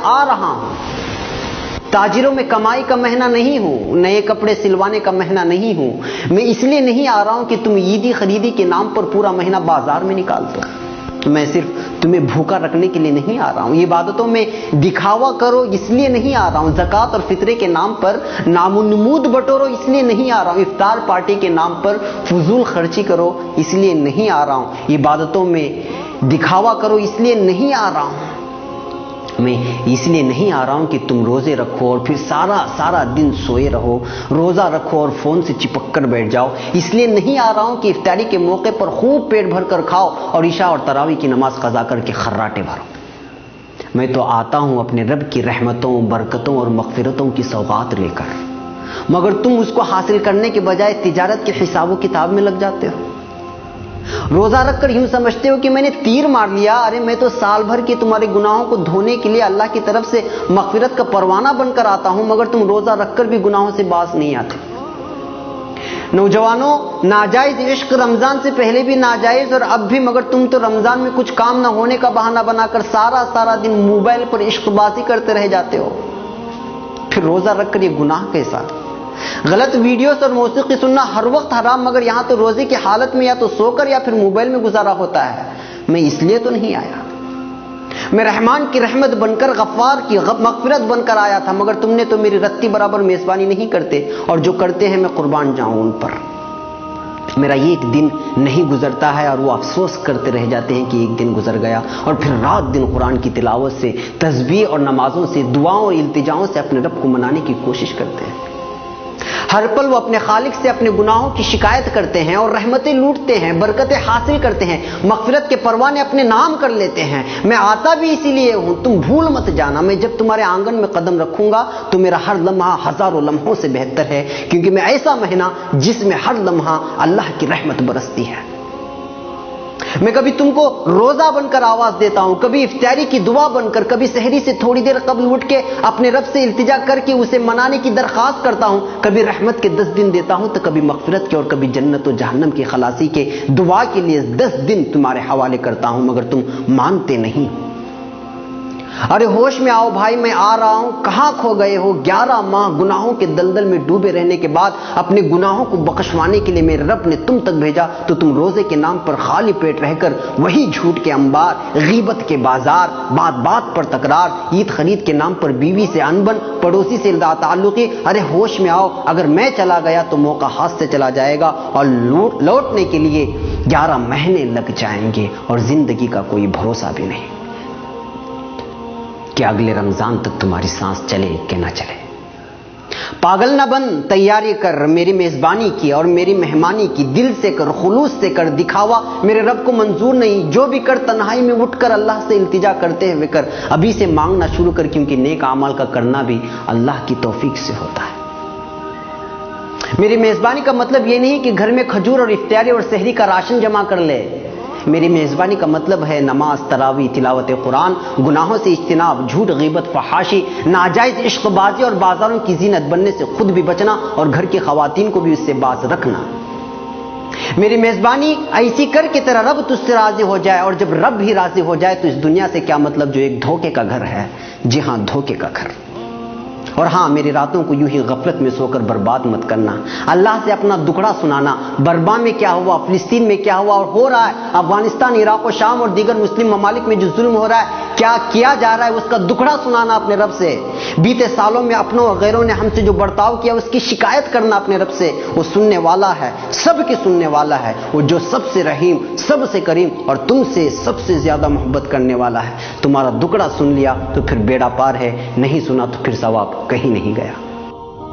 آ رہا ہوں. تاجروں میں کمائی کا مہینہ نہیں ہوں، نئے کپڑے سلوانے کا مہینہ نہیں ہوں. میں اس لیے نہیں آ رہا ہوں کہ تم عیدی خریدی کے نام پر پورا مہینہ بازار میں نکال دو. میں صرف تمہیں بھوکا رکھنے کے لیے نہیں آ رہا ہوں. عبادتوں میں دکھاوا کرو اس لیے نہیں آ رہا ہوں. زکوٰۃ اور فطرے کے نام پر نام و نمود بٹورو اس لیے نہیں آ رہا ہوں. افطار پارٹی کے نام پر فضول خرچی کرو اس لیے نہیں آ رہا ہوں. عبادتوں میں دکھاوا کرو اس لیے نہیں آ رہا ہوں. میں اس لیے نہیں آ رہا ہوں کہ تم روزے رکھو اور پھر سارا دن سوئے رہو. روزہ رکھو اور فون سے چپک کر بیٹھ جاؤ. اس لیے نہیں آ رہا ہوں کہ افطاری کے موقع پر خوب پیٹ بھر کر کھاؤ اور عشاء اور تراویح کی نماز قضا کر کے خراٹے بھرو. میں تو آتا ہوں اپنے رب کی رحمتوں، برکتوں اور مغفرتوں کی سوغات لے کر، مگر تم اس کو حاصل کرنے کے بجائے تجارت کے حساب و کتاب میں لگ جاتے ہو. روزہ رکھ کر یوں سمجھتے ہو کہ میں نے تیر مار لیا. ارے میں تو سال بھر کے تمہارے گناہوں کو دھونے کے لیے اللہ کی طرف سے مغفرت کا پروانہ بن کر آتا ہوں، مگر تم روزہ رکھ کر بھی گناہوں سے باز نہیں آتے. نوجوانوں، ناجائز عشق رمضان سے پہلے بھی ناجائز اور اب بھی، مگر تم تو رمضان میں کچھ کام نہ ہونے کا بہانہ بنا کر سارا دن موبائل پر عشق بازی کرتے رہ جاتے ہو. پھر روزہ رکھ کر یہ گناہ کیسا؟ غلط ویڈیوز اور موسیقی سننا ہر وقت حرام، مگر یہاں تو روزے کی حالت میں یا تو سو کر یا پھر موبائل میں گزارا ہوتا ہے. میں اس لیے تو نہیں آیا. میں رحمان کی رحمت بن کر، غفار کی مغفرت بن کر آیا تھا، مگر تم نے تو میری رتی برابر میزبانی نہیں کرتے، اور جو کرتے ہیں میں قربان جاؤں ان پر. میرا یہ ایک دن نہیں گزرتا ہے اور وہ افسوس کرتے رہ جاتے ہیں کہ ایک دن گزر گیا، اور پھر رات دن قرآن کی تلاوت سے، تسبیح اور نمازوں سے، دعاؤں اور التجاؤں سے اپنے رب کو منانے کی کوشش کرتے ہیں. ہر پل وہ اپنے خالق سے اپنے گناہوں کی شکایت کرتے ہیں اور رحمتیں لوٹتے ہیں، برکتیں حاصل کرتے ہیں، مغفرت کے پروانے اپنے نام کر لیتے ہیں. میں آتا بھی اسی لیے ہوں. تم بھول مت جانا، میں جب تمہارے آنگن میں قدم رکھوں گا تو میرا ہر لمحہ ہزاروں لمحوں سے بہتر ہے، کیونکہ میں ایسا مہینہ جس میں ہر لمحہ اللہ کی رحمت برستی ہے. میں کبھی تم کو روزہ بن کر آواز دیتا ہوں، کبھی افطاری کی دعا بن کر، کبھی سحری سے تھوڑی دیر قبل اٹھ کے اپنے رب سے التجا کر کے اسے منانے کی درخواست کرتا ہوں. کبھی رحمت کے 10 دن دیتا ہوں تو کبھی مغفرت کے، اور کبھی جنت و جہنم کی خلاصی کے دعا کے لیے 10 دن تمہارے حوالے کرتا ہوں، مگر تم مانتے نہیں. ارے ہوش میں آؤ بھائی، میں آ رہا ہوں. کہاں کھو گئے ہو؟ 11 ماہ گناہوں کے دلدل میں ڈوبے رہنے کے بعد اپنے گناہوں کو بخشوانے کے لیے میرے رب نے تم تک بھیجا، تو تم روزے کے نام پر خالی پیٹ رہ کر وہی جھوٹ کے انبار، غیبت کے بازار، بات پر تکرار، عید خرید کے نام پر بیوی سے انبن، پڑوسی سے تعلقی. ارے ہوش میں آؤ، اگر میں چلا گیا تو موقع ہاتھ سے چلا جائے گا اور لوٹنے کے لیے 11 مہینے لگ جائیں گے، اور زندگی کا کوئی بھروسہ بھی نہیں کہ اگلے رمضان تک تمہاری سانس چلے کہ نہ چلے. پاگل نہ بن، تیاری کر میری میزبانی کی اور میری مہمانی کی. دل سے کر، خلوص سے کر. دکھاوا میرے رب کو منظور نہیں. جو بھی کر تنہائی میں اٹھ کر اللہ سے التجا کرتے ہوئے کر. ابھی سے مانگنا شروع کر، کیونکہ نیک اعمال کا کرنا بھی اللہ کی توفیق سے ہوتا ہے. میری میزبانی کا مطلب یہ نہیں کہ گھر میں کھجور اور افطاری اور سحری کا راشن جمع کر لے. میری میزبانی کا مطلب ہے نماز، تراویح، تلاوت قرآن، گناہوں سے اجتناب، جھوٹ، غیبت، فحاشی، ناجائز عشق بازی اور بازاروں کی زینت بننے سے خود بھی بچنا اور گھر کی خواتین کو بھی اس سے باز رکھنا. میری میزبانی ایسی کر کہ تیرا رب تجھ سے راضی ہو جائے، اور جب رب بھی راضی ہو جائے تو اس دنیا سے کیا مطلب جو ایک دھوکے کا گھر ہے. جی ہاں، دھوکے کا گھر. اور ہاں، میری راتوں کو یوں ہی غفلت میں سو کر برباد مت کرنا. اللہ سے اپنا دکھڑا سنانا، برما میں کیا ہوا، فلسطین میں کیا ہوا اور ہو رہا ہے، افغانستان، عراق و شام اور دیگر مسلم ممالک میں جو ظلم ہو رہا ہے، کیا کیا جا رہا ہے، اس کا دکھڑا سنانا اپنے رب سے. بیتے سالوں میں اپنوں اور غیروں نے ہم سے جو برتاؤ کیا اس کی شکایت کرنا اپنے رب سے. وہ سننے والا ہے، سب کے سننے والا ہے. وہ جو سب سے رحیم، سب سے کریم اور تم سے سب سے زیادہ محبت کرنے والا ہے. تمہارا دکھڑا سن لیا تو پھر بیڑا پار ہے، نہیں سنا تو پھر ثواب کہیں نہیں گیا.